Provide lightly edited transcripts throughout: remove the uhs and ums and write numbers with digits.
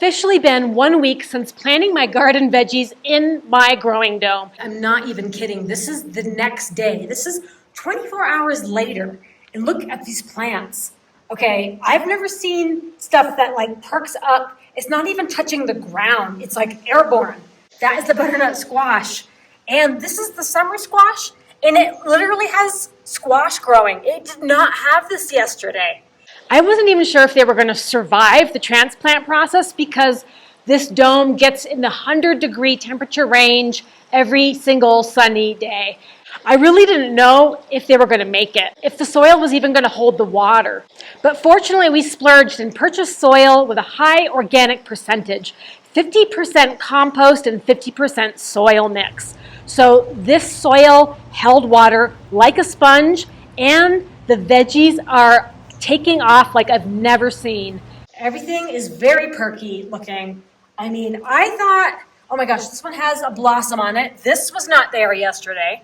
officially been 1 week since planting my garden veggies in my growing dome. I'm not even kidding. This is the next day. This is 24 hours later. And look at these plants. Okay, I've never seen stuff that like perks up. It's not even touching the ground. It's like airborne. That is the butternut squash. And this is the summer squash. And it literally has squash growing. It did not have this yesterday. I wasn't even sure if they were going to survive the transplant process because this dome gets in the 100-degree temperature range every single sunny day. I really didn't know if they were going to make it, if the soil was even going to hold the water. But fortunately, we splurged and purchased soil with a high organic percentage, 50% compost and 50% soil mix. So this soil held water like a sponge, and the veggies are taking off like I've never seen. Everything is very perky looking. I mean, I thought, oh my gosh, this one has a blossom on it. This was not there yesterday.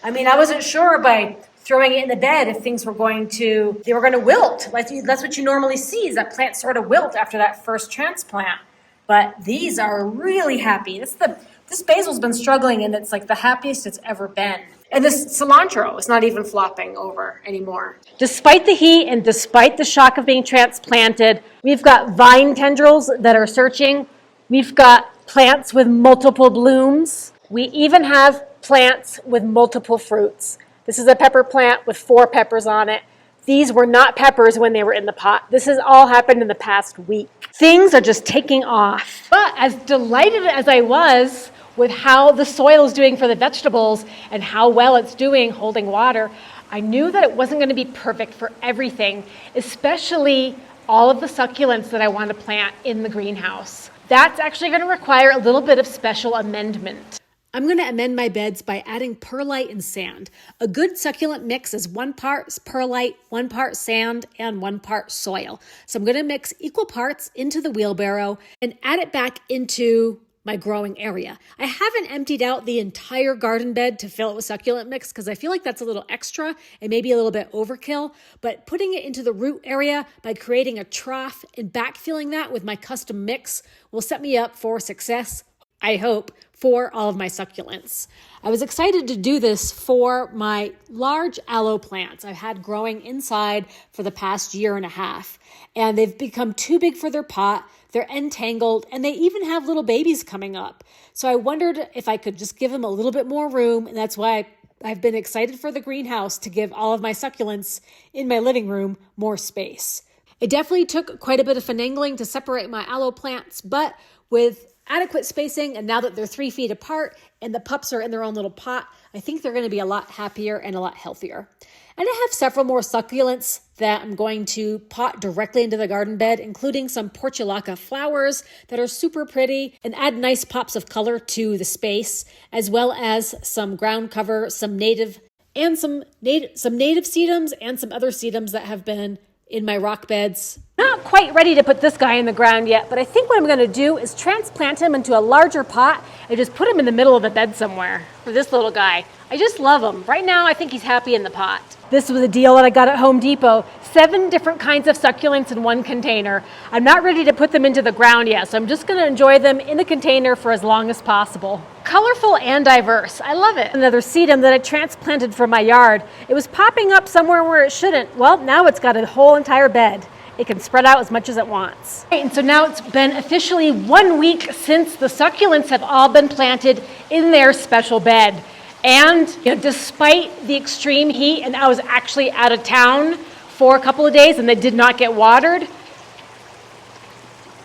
I mean, I wasn't sure by throwing it in the bed if things were going to wilt. Like that's what you normally see, is that plants sort of wilt after that first transplant. But these are really happy. This basil's been struggling, and it's like the happiest it's ever been. And this cilantro is not even flopping over anymore. Despite the heat and despite the shock of being transplanted, we've got vine tendrils that are searching. We've got plants with multiple blooms. We even have plants with multiple fruits. This is a pepper plant with 4 peppers on it. These were not peppers when they were in the pot. This has all happened in the past week. Things are just taking off. But as delighted as I was with how the soil is doing for the vegetables and how well it's doing holding water, I knew that it wasn't going to be perfect for everything, especially all of the succulents that I want to plant in the greenhouse. That's actually going to require a little bit of special amendment. I'm going to amend my beds by adding perlite and sand. A good succulent mix is 1 part perlite, 1 part sand, and 1 part soil. So I'm going to mix equal parts into the wheelbarrow and add it back into my growing area. I haven't emptied out the entire garden bed to fill it with succulent mix because I feel like that's a little extra and maybe a little bit overkill, but putting it into the root area by creating a trough and backfilling that with my custom mix will set me up for success, I hope, for all of my succulents. I was excited to do this for my large aloe plants I've had growing inside for the past 1.5 years, and they've become too big for their pot. They're entangled, and they even have little babies coming up. So I wondered if I could just give them a little bit more room, and that's why I've been excited for the greenhouse to give all of my succulents in my living room more space. It definitely took quite a bit of finagling to separate my aloe plants, but with adequate spacing, and now that they're 3 feet apart and the pups are in their own little pot, I think they're going to be a lot happier and a lot healthier. And I have several more succulents that I'm going to pot directly into the garden bed, including some portulaca flowers that are super pretty and add nice pops of color to the space, as well as some ground cover, some native sedums and some other sedums that have been in my rock beds. Not quite ready to put this guy in the ground yet, but I think what I'm going to do is transplant him into a larger pot and just put him in the middle of the bed somewhere for this little guy. I just love him. Right now, I think he's happy in the pot. This was a deal that I got at Home Depot. 7 different kinds of succulents in 1 container. I'm not ready to put them into the ground yet, so I'm just going to enjoy them in the container for as long as possible. Colorful and diverse. I love it. Another sedum that I transplanted from my yard. It was popping up somewhere where it shouldn't. Well, now it's got a whole entire bed. It can spread out as much as it wants. And so now it's been officially 1 week since the succulents have all been planted in their special bed. And despite the extreme heat, and I was actually out of town for a couple of days and they did not get watered.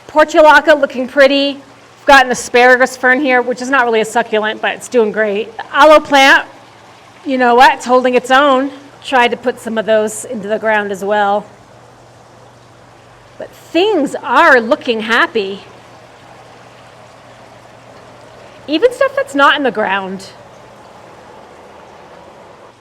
Portulaca looking pretty. I've got an asparagus fern here, which is not really a succulent, but it's doing great. The aloe plant, you know what, it's holding its own. Tried to put some of those into the ground as well. But things are looking happy. Even stuff that's not in the ground.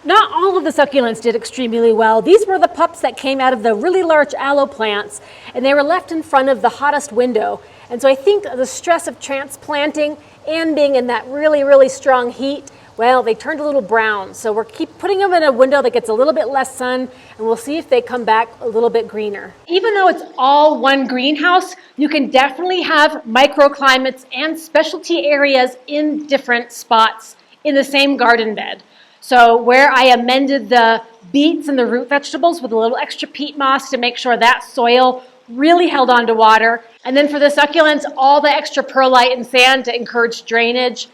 Not all of the succulents did extremely well. These were the pups that came out of the really large aloe plants, and they were left in front of the hottest window. And so I think the stress of transplanting and being in that really, really strong heat Well, they turned a little brown, so we're keep putting them in a window that gets a little bit less sun, and we'll see if they come back a little bit greener. Even though it's all one greenhouse, you can definitely have microclimates and specialty areas in different spots in the same garden bed. So where I amended the beets and the root vegetables with a little extra peat moss to make sure that soil really held on to water. And then for the succulents, all the extra perlite and sand to encourage drainage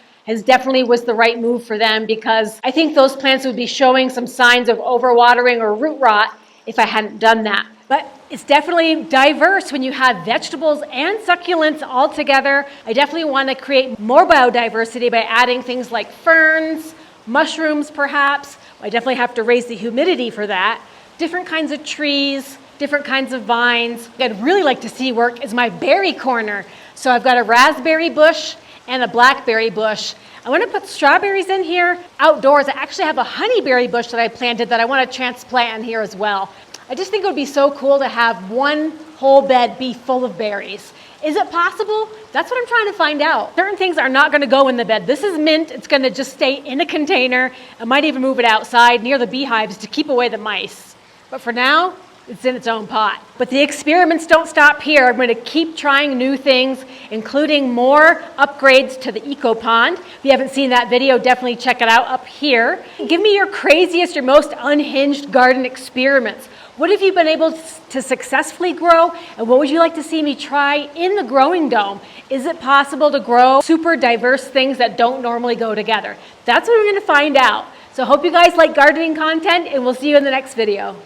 definitely was the right move for them, because I think those plants would be showing some signs of overwatering or root rot if I hadn't done that. But it's definitely diverse when you have vegetables and succulents all together. I definitely want to create more biodiversity by adding things like ferns, mushrooms perhaps. I definitely have to raise the humidity for that. Different kinds of trees, different kinds of vines. What I'd really like to see work is my berry corner. So I've got a raspberry bush and a blackberry bush. I want to put strawberries in here. Outdoors, I actually have a honeyberry bush that I planted that I want to transplant in here as well. I just think it would be so cool to have one whole bed be full of berries. Is it possible? That's what I'm trying to find out. Certain things are not going to go in the bed. This is mint. It's going to just stay in a container. I might even move it outside near the beehives to keep away the mice. But for now, it's in its own pot. But the experiments don't stop here. I'm going to keep trying new things, including more upgrades to the eco pond. If you haven't seen that video, definitely check it out up here. Give me your craziest, your most unhinged garden experiments. What have you been able to successfully grow, and what would you like to see me try in the growing dome? Is it possible to grow super diverse things that don't normally go together? That's what we're going to find out. So I hope you guys like gardening content, and we'll see you in the next video.